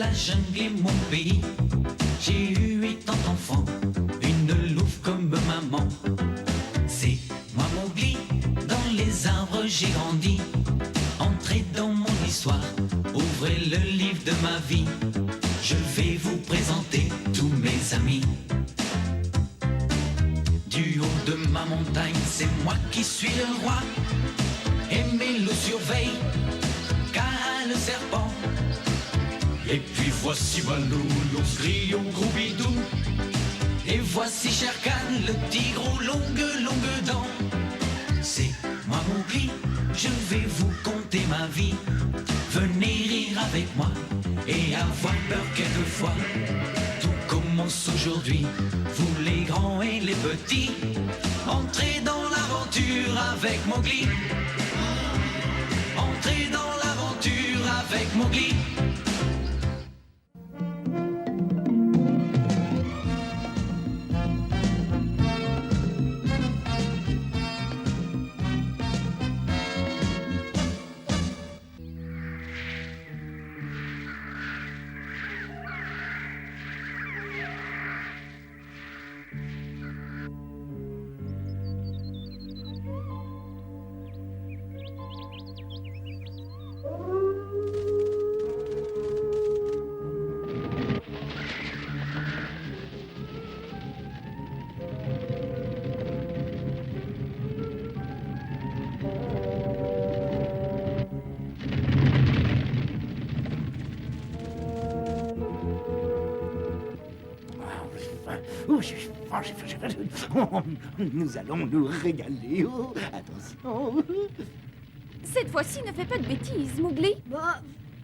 la jungle est mon pays. J'ai eu 80 enfants, une louve comme maman. C'est moi Mowgli, dans les arbres j'ai grandi. Entrez dans mon histoire, ouvrez le livre de ma vie. Je vais vous présenter tous mes amis. Du haut de ma montagne, c'est moi qui suis le roi. Et mes loups surveillent, car le serpent. Et puis voici Balou, l'ours gris au gros bidou. Et voici Shere Khan, le tigre aux longues dents. C'est moi Mowgli, je vais vous conter ma vie. Venez rire avec moi et avoir peur quelquefois. Tout commence aujourd'hui, vous les grands et les petits. Entrez dans l'aventure avec Mowgli. Entrez dans l'aventure avec Mowgli. Oh, j'ai faim, j'ai faim. Nous allons nous régaler. Oh, attention. Cette fois-ci, ne fais pas de bêtises, Mowgli. Bah,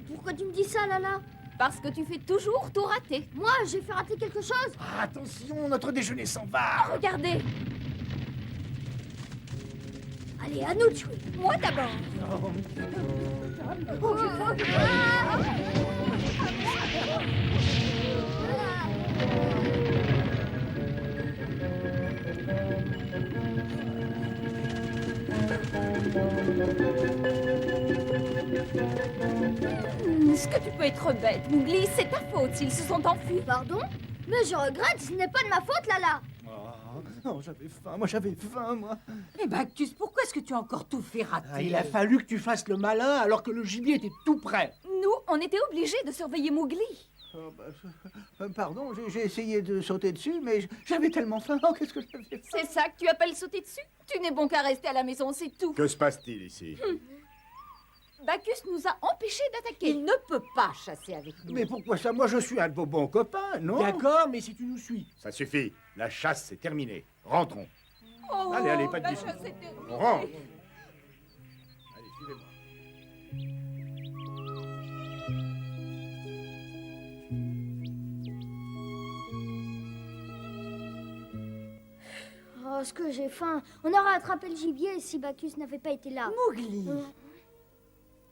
pourquoi tu me dis ça, Lala? Parce que tu fais toujours tout rater. Moi, j'ai fait rater quelque chose? Ah, attention, notre déjeuner s'en va. Regardez, Allez, à nous de jouer. moi d'abord. Est-ce que tu peux être bête, Mowgli? C'est ta faute s'ils se sont enfuis. Pardon? Mais je regrette, ce n'est pas de ma faute, Lala. Non, j'avais faim, moi. Eh Bacchus, pourquoi est-ce que tu as encore tout fait rater? Ah, il a fallu que tu fasses le malin alors que le gibier était tout prêt. Nous, on était obligés de surveiller Mowgli. Pardon, j'ai essayé de sauter dessus, mais j'avais tellement faim. Oh, qu'est-ce que j'avais fait? C'est ça que tu appelles sauter dessus? Tu n'es bon qu'à rester à la maison, c'est tout. Que se passe-t-il ici? Bacchus nous a empêchés d'attaquer. Il ne peut pas chasser avec nous. Mais pourquoi ça? Moi, je suis un de vos bons copains, non? D'accord, mais si tu nous suis. Ça suffit. La chasse, c'est terminé. Rentrons. Oh, Allez, pas de la discussion. chasse est terminée. On rentre. Allez, suivez-moi. Oh, est-ce que j'ai faim? On aurait attrapé le gibier si Bacchus n'avait pas été là. Mowgli,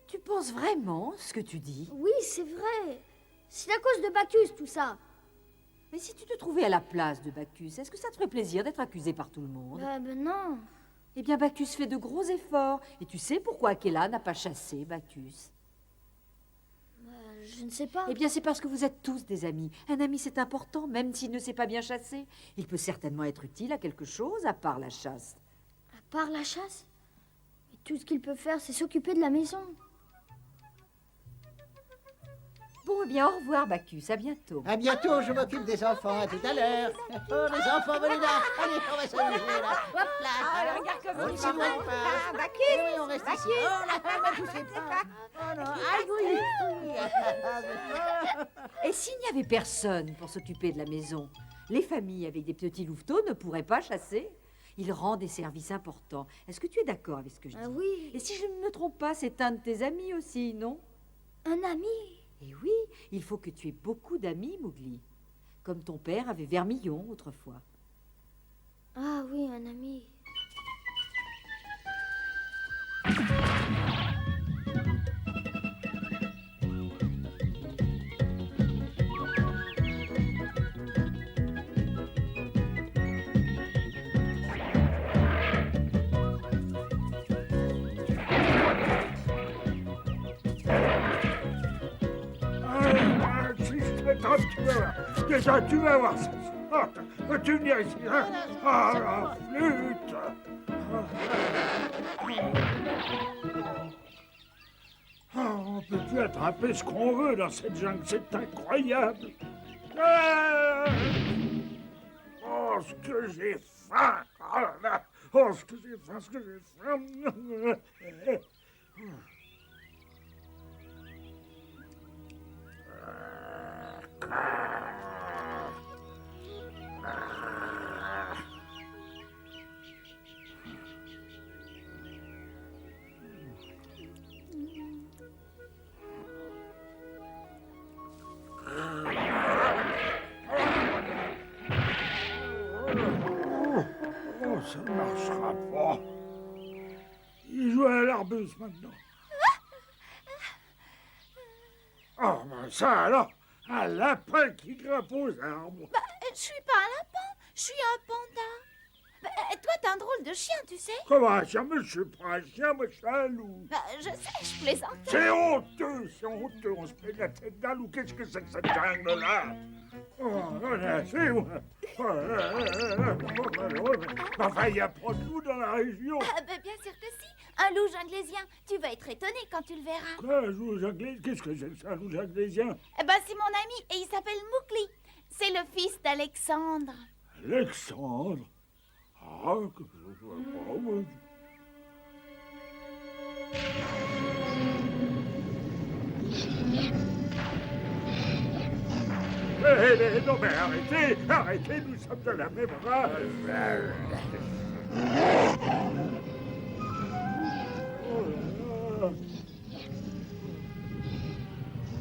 tu penses vraiment ce que tu dis? Oui, c'est vrai. C'est à cause de Bacchus, tout ça. Mais si tu te trouvais à la place de Bacchus, est-ce que ça te ferait plaisir d'être accusé par tout le monde? Ben non. Eh bien, Bacchus fait de gros efforts. Et tu sais pourquoi Akela n'a pas chassé Bacchus? Je ne sais pas. Eh bien, c'est parce que vous êtes tous des amis. Un ami, c'est important, même s'il ne sait pas bien chasser. Il peut certainement être utile à quelque chose, à part la chasse. À part la chasse? Mais tout ce qu'il peut faire, c'est s'occuper de la maison. Bon, eh bien, au revoir, Bacchus. À bientôt. À bientôt, je m'occupe des enfants. À tout à l'heure. Oh, les enfants, venez là. Allez, on va s'amuser là. Hop là. regarde comme On il ne s'éloigne va. pas. Bacchus, Oui, on reste ici. Oh là, ne touchez pas. Oh non, aïe, oui. Et s'il n'y avait personne pour s'occuper de la maison, les familles avec des petits louveteaux ne pourraient pas chasser. Ils rendent des services importants. Est-ce que tu es d'accord avec ce que je dis? Ah oui. Et si je ne me trompe pas, c'est un de tes amis aussi, non? Un ami? Et oui, il faut que tu aies beaucoup d'amis, Mowgli. Comme ton père avait Vermillon autrefois. Ah oui, un ami. Déjà, tu vas voir ça. Tu viens ici, hein? Ah, la flûte. On peut plus attraper ce qu'on veut dans cette jungle, c'est incroyable. Ah, oh, ce que j'ai faim. Oh là là. Oh, ce que j'ai faim, ce que j'ai faim. Oh, ça ne marchera pas. Il joue à l'arbuste maintenant. Oh, ben ça alors, un lapin qui grimpe aux arbres. Bah, je suis pas un lapin, je suis un panda. Bah, toi, t'es un drôle de chien, tu sais. Comment un chien? Mais je suis pas un chien, moi je suis un loup. Bah, je sais, je plaisante. C'est honteux, on se met la tête d'un loup. Qu'est-ce que c'est que cette jungle-là? Oh, on est assez, ouais. Enfin, il y a pas de loup dans la région. Ah, bah, bien sûr que si. Un loup junglézien. Tu vas être étonné quand tu le verras. Quoi, un loup junglésien? Qu'est-ce que c'est que ça, un loup junglésien? Eh ben, c'est mon ami et il s'appelle Mowgli. C'est le fils d'Alexandre. Alexandre? Ah, que je vois pas, moi. Non mais arrêtez, nous sommes de la même race.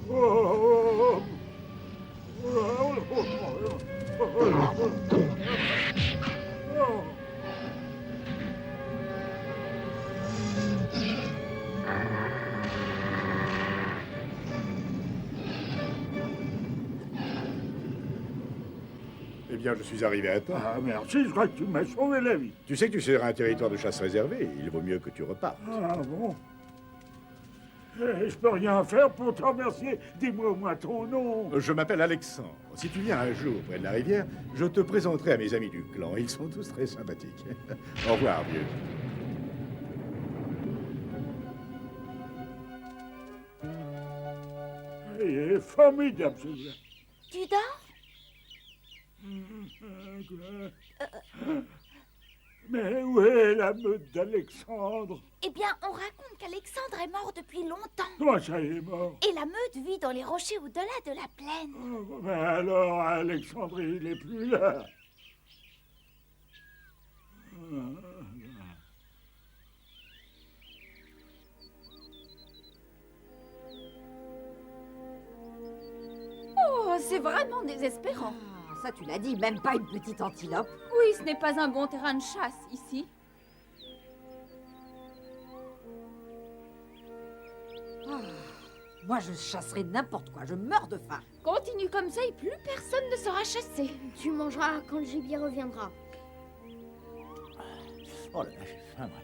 Oh Eh bien, je suis arrivé à temps. Ah, merci, je crois que tu m'as sauvé la vie. Tu sais que tu seras un territoire de chasse réservé. Il vaut mieux que tu repartes. Ah bon? Je peux rien faire pour te remercier. Dis-moi au moins ton nom. Je m'appelle Alexandre. Si tu viens un jour près de la rivière, je te présenterai à mes amis du clan. Ils sont tous très sympathiques. Au revoir, vieux. Il est formidable, celui-là. Tu dors? Mais où est la meute d'Alexandre? Eh bien, on raconte qu'Alexandre est mort depuis longtemps. Comment ça, il est mort? Et la meute vit dans les rochers au-delà de la plaine. Oh, mais alors, Alexandre, il n'est plus là. Oh, c'est vraiment désespérant. Ah, ça, tu l'as dit, même pas une petite antilope. Oui, ce n'est pas un bon terrain de chasse, ici. Ah, moi, je chasserai n'importe quoi. Je meurs de faim. Continue comme ça et plus personne ne sera chassé. Tu mangeras quand le gibier reviendra. Oh là là, j'ai faim, moi.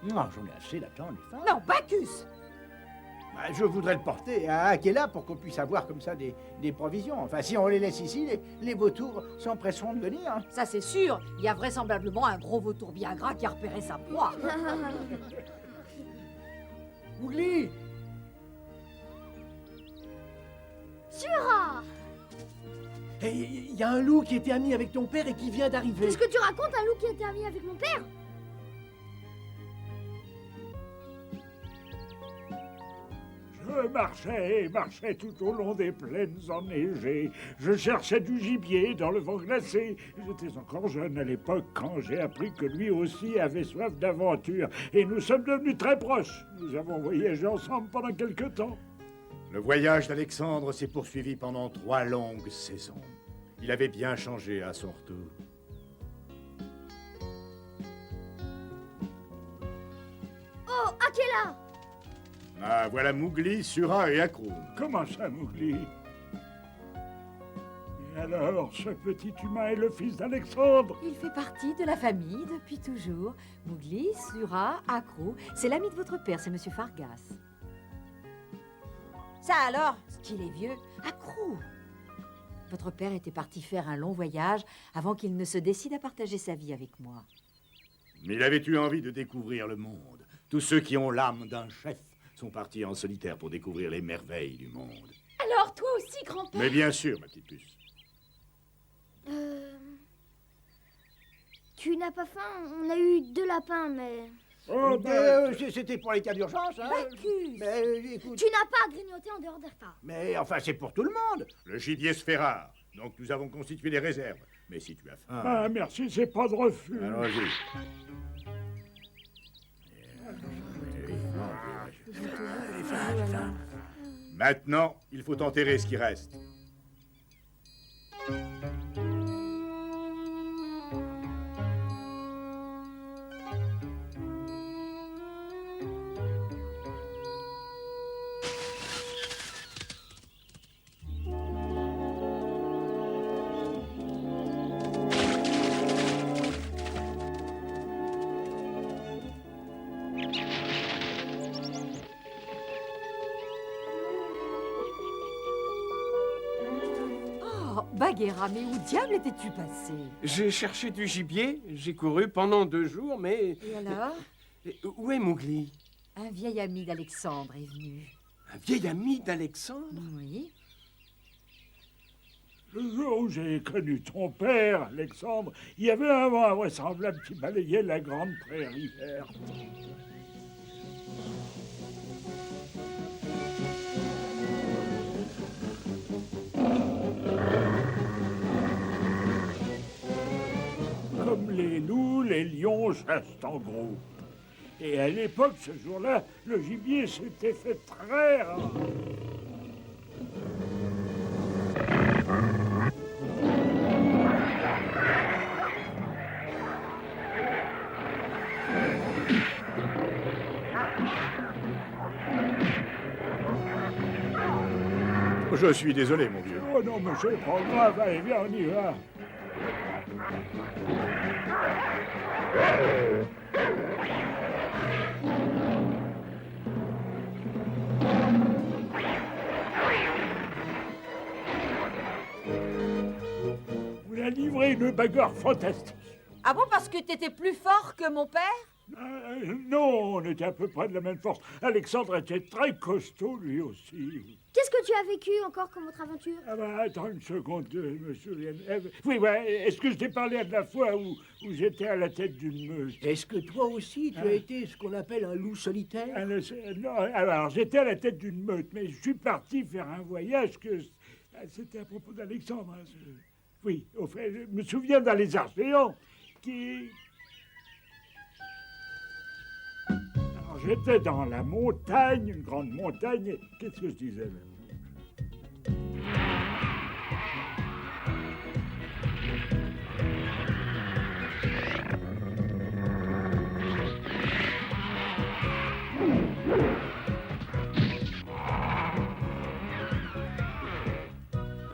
Non, j'en ai assez d'attendre, j'ai faim. Non, Bacchus! Bah, je voudrais le porter à Akela pour qu'on puisse avoir comme ça des provisions. Enfin, si on les laisse ici, les vautours s'empresseront de venir. Hein. Ça, c'est sûr. Il y a vraisemblablement un gros vautour bien gras qui a repéré sa proie. Mowgli! Sura! Il y a un loup qui était ami avec ton père et qui vient d'arriver. Qu'est-ce que tu racontes, un loup qui était ami avec mon père? Je marchais et marchais tout au long des plaines enneigées. Je cherchais du gibier dans le vent glacé. J'étais encore jeune à l'époque quand j'ai appris que lui aussi avait soif d'aventure. Et nous sommes devenus très proches. Nous avons voyagé ensemble pendant quelque temps. Le voyage d'Alexandre s'est poursuivi pendant 3 longues saisons. Il avait bien changé à son retour. Oh, Akela! Ah, voilà Mowgli, Sura et Akru. Comment ça, Mowgli? Et alors, ce petit humain est le fils d'Alexandre? Il fait partie de la famille depuis toujours. Mowgli, Sura, Akru. C'est l'ami de votre père, c'est Monsieur Fargas. Ça alors, qu'il est vieux. Akru! Votre père était parti faire un long voyage avant qu'il ne se décide à partager sa vie avec moi. Mais il avait eu envie de découvrir le monde. Tous ceux qui ont l'âme d'un chef sont partis en solitaire pour découvrir les merveilles du monde. Alors, toi aussi, grand-père? Mais bien sûr, ma petite puce. Tu n'as pas faim? On a eu 2 lapins, mais... Oh, C'était pour les cas d'urgence, hein. Bacchus! Mais écoute, Tu n'as pas à grignoter en dehors des repas. mais enfin, c'est pour tout le monde. Le gibier se fait rare, donc nous avons constitué des réserves. Mais si tu as faim... Ah, merci, c'est pas de refus. Allons-y. Maintenant, il faut enterrer ce qui reste. Oh, Bagheera, mais où diable étais-tu passé? J'ai cherché du gibier, j'ai couru pendant 2 jours, mais... Et alors? Où est Mowgli? Un vieil ami d'Alexandre est venu. Un vieil ami d'Alexandre? Oui. Le jour où j'ai connu ton père, Alexandre, il y avait un vent invraisemblable qui balayait la grande prairie verte. Comme les loups, les lions chassent en groupe. Et à l'époque, ce jour-là, le gibier s'était fait très rare. Je suis désolé, mon vieux. Oh non, mais c'est pas grave, allez, viens, on y va. On a livré une bagarre fantastique. Ah bon, parce que t'étais plus fort que mon père? Non, on était à peu près de la même force. Alexandre était très costaud, lui aussi. Qu'est-ce que tu as vécu encore comme autre aventure? Ah bah, attends une seconde, je me souviens. Oui, ouais, est-ce que je t'ai parlé de la fois où j'étais à la tête d'une meute? Est-ce que toi aussi, tu as été ce qu'on appelle un loup solitaire? Non, alors, j'étais à la tête d'une meute, mais je suis parti faire un voyage que... C'était à propos d'Alexandre. Hein, oui, au fait, je me souviens d'un lézard géant qui... Alors, j'étais dans la montagne, une grande montagne, et qu'est-ce que je disais là?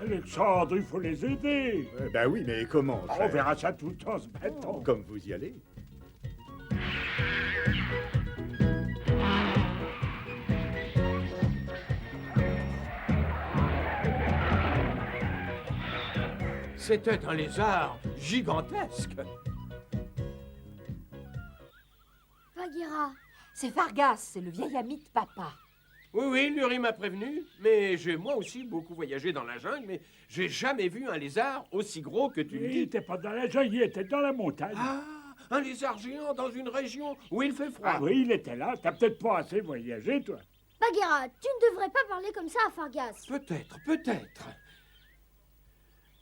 Alexandre, il faut les aider. Ben oui, mais comment, On chef? verra ça tout le temps, se battant. Comme vous y allez. C'était un lézard gigantesque. Bagheera. C'est Fargas, c'est le vieil ami de papa. Oui, oui, Luri m'a prévenu, mais j'ai moi aussi beaucoup voyagé dans la jungle, mais j'ai jamais vu un lézard aussi gros que tu le Il dis. n'était pas dans la jungle, il était dans la montagne. Ah, un lézard géant dans une région où il fait froid. Ah oui, il était là. T'as peut-être pas assez voyagé, toi. Bagheera, tu ne devrais pas parler comme ça à Fargas. Peut-être, peut-être.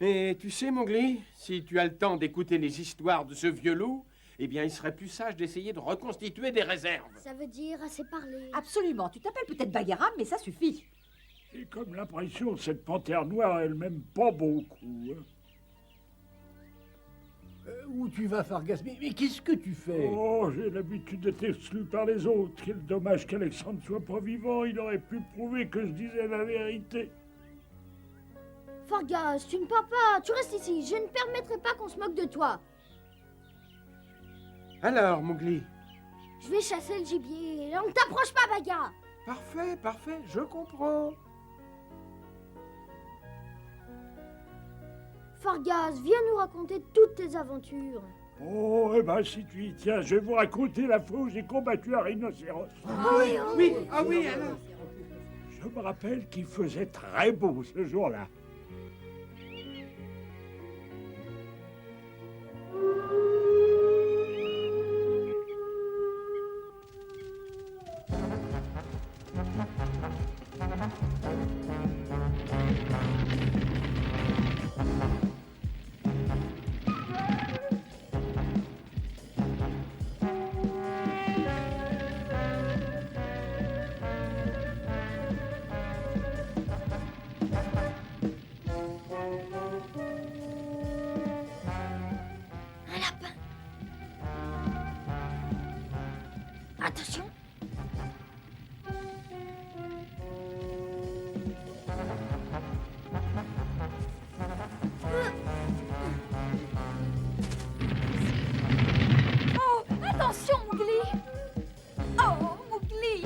Mais tu sais, Mowgli, si tu as le temps d'écouter les histoires de ce vieux loup, eh bien, il serait plus sage d'essayer de reconstituer des réserves. Ça veut dire assez parler. Absolument, tu t'appelles peut-être Bagheera, mais ça suffit. J'ai comme l'impression que cette panthère noire, elle m'aime pas beaucoup. Hein. Où tu vas, Fargas? Mais qu'est-ce que tu fais? Oh, j'ai l'habitude d'être exclu par les autres. Quel dommage qu'Alexandre soit pas vivant. Il aurait pu prouver que je disais la vérité. Fargas, tu ne pars pas. Tu restes ici. Je ne permettrai pas qu'on se moque de toi. Alors, Mowgli? Je vais chasser le gibier. On ne t'approche pas, Bagheera. Parfait, parfait, je comprends. Fargas, viens nous raconter toutes tes aventures. Oh, eh ben, si tu y tiens, je vais vous raconter la fois où j'ai combattu un rhinocéros. Oui, alors. Je me rappelle qu'il faisait très beau ce jour-là. Un lapin. Attention. Oh, attention, Mowgli! Oh, Mowgli!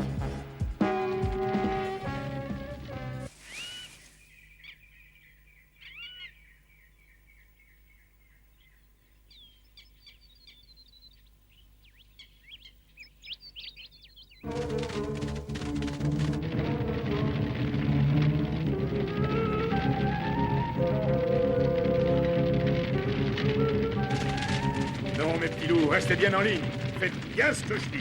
Non, mes petits loups, restez bien en ligne. Faites bien ce que je dis.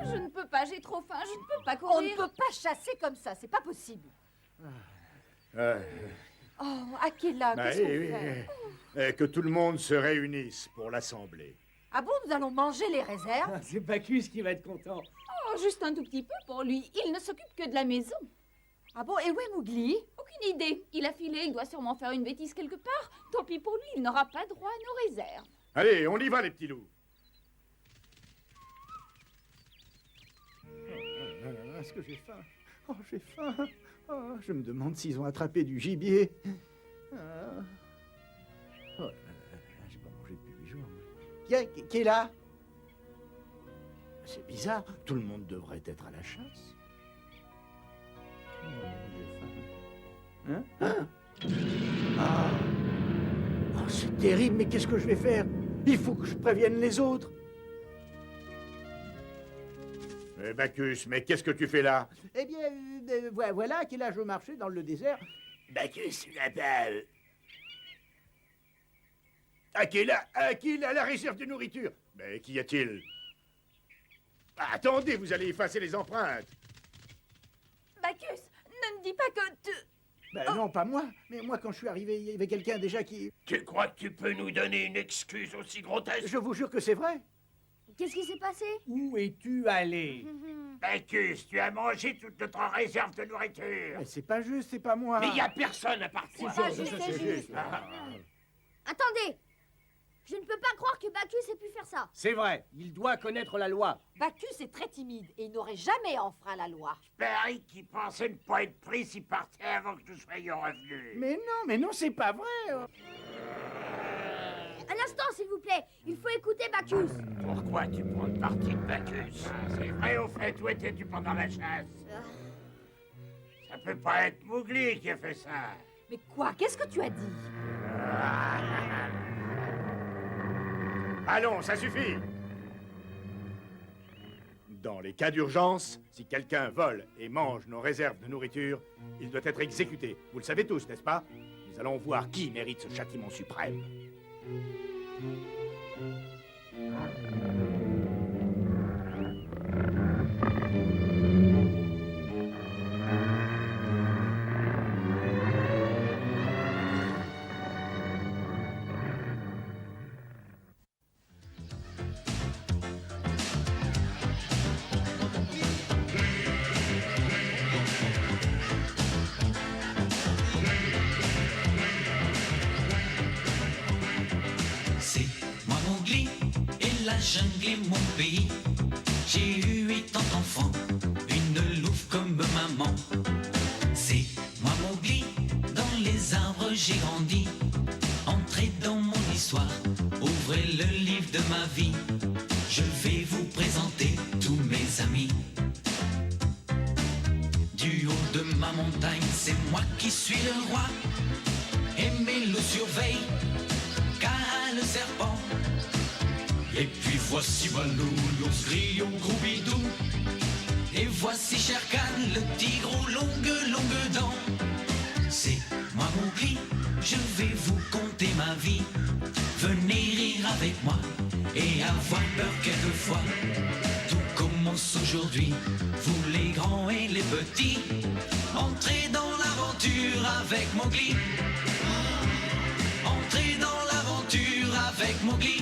Je ne peux pas, j'ai trop faim, je ne peux pas On courir. ne peut pas chasser comme ça, c'est pas possible. Oh, Akela, Bah, qu'est-ce qu'on oui, fait? que tout le monde se réunisse pour l'assemblée. Ah bon, nous allons manger les réserves? C'est Bacchus qui va être content. Oh, juste un tout petit peu pour lui. Il ne s'occupe que de la maison. Ah bon, et où est Mowgli? Aucune idée. Il a filé, il doit sûrement faire une bêtise quelque part. Tant pis pour lui, il n'aura pas droit à nos réserves. Allez, on y va, les petits loups. Est-ce que j'ai faim? Oh, j'ai faim. Oh, je me demande s'ils ont attrapé du gibier. Ah. Oh là là, j'ai pas mangé depuis 8 jours. moi. Qui est là? C'est bizarre, tout le monde devrait être à la chasse. Oh, j'ai faim. Hein? Ah. Oh, c'est terrible, mais qu'est-ce que je vais faire? Il faut que je prévienne les autres. Bacchus, mais qu'est-ce que tu fais là? Eh bien, voilà qu'il a je marchais dans le désert. Bacchus, là-bas. Akela, à la réserve de nourriture. Mais qu'y a-t-il? Attendez, vous allez effacer les empreintes. Bacchus, ne me dis pas que tu... Ben non, pas moi. Mais moi, quand je suis arrivé, il y avait quelqu'un déjà qui... Tu crois que tu peux nous donner une excuse aussi grotesque? Je vous jure que c'est vrai. Qu'est-ce qui s'est passé? Où es-tu allé? Bacchus, tu as mangé toute notre réserve de nourriture. Mais c'est pas juste, c'est pas moi. Mais il n'y a personne à part toi. Pas juste, c'est juste. Attendez! Je ne peux pas croire que Bacchus ait pu faire ça. C'est vrai, il doit connaître la loi. Bacchus est très timide et il n'aurait jamais enfreint la loi. Barry qui pensait ne pas être pris s'il partait avant que nous soyons revenus. Mais non, c'est pas vrai. Un instant, s'il vous plaît. Il faut écouter Bacchus. Pourquoi tu prends le parti de Bacchus? C'est vrai, au fait, où étais-tu pendant la chasse? Ça peut pas être Mowgli qui a fait ça. Mais quoi? Qu'est-ce que tu as dit? Allons, ça suffit. Dans les cas d'urgence, si quelqu'un vole et mange nos réserves de nourriture, il doit être exécuté. Vous le savez tous, n'est-ce pas? Nous allons voir qui mérite ce châtiment suprême. C'est moi Mowgli et la jungle est mon pays. J'ai eu 80 enfants, une louve comme maman. C'est moi Mowgli, dans les arbres j'ai grandi. Entrez dans mon histoire, ouvrez le livre de ma vie. Je vais vous présenter tous mes amis. Du haut de ma montagne, c'est moi qui suis le roi. Et mes loups surveillent, car le serpent. Et puis voici Balou, l'ours gris au gros bidou. Et voici Shere Khan, le tigre aux longues dents. C'est moi Mowgli, je vais vous conter ma vie. Venez rire avec moi et avoir peur quelquefois. Tout commence aujourd'hui, vous les grands et les petits. Entrez dans l'aventure avec Mowgli. Entrez dans l'aventure avec Mowgli.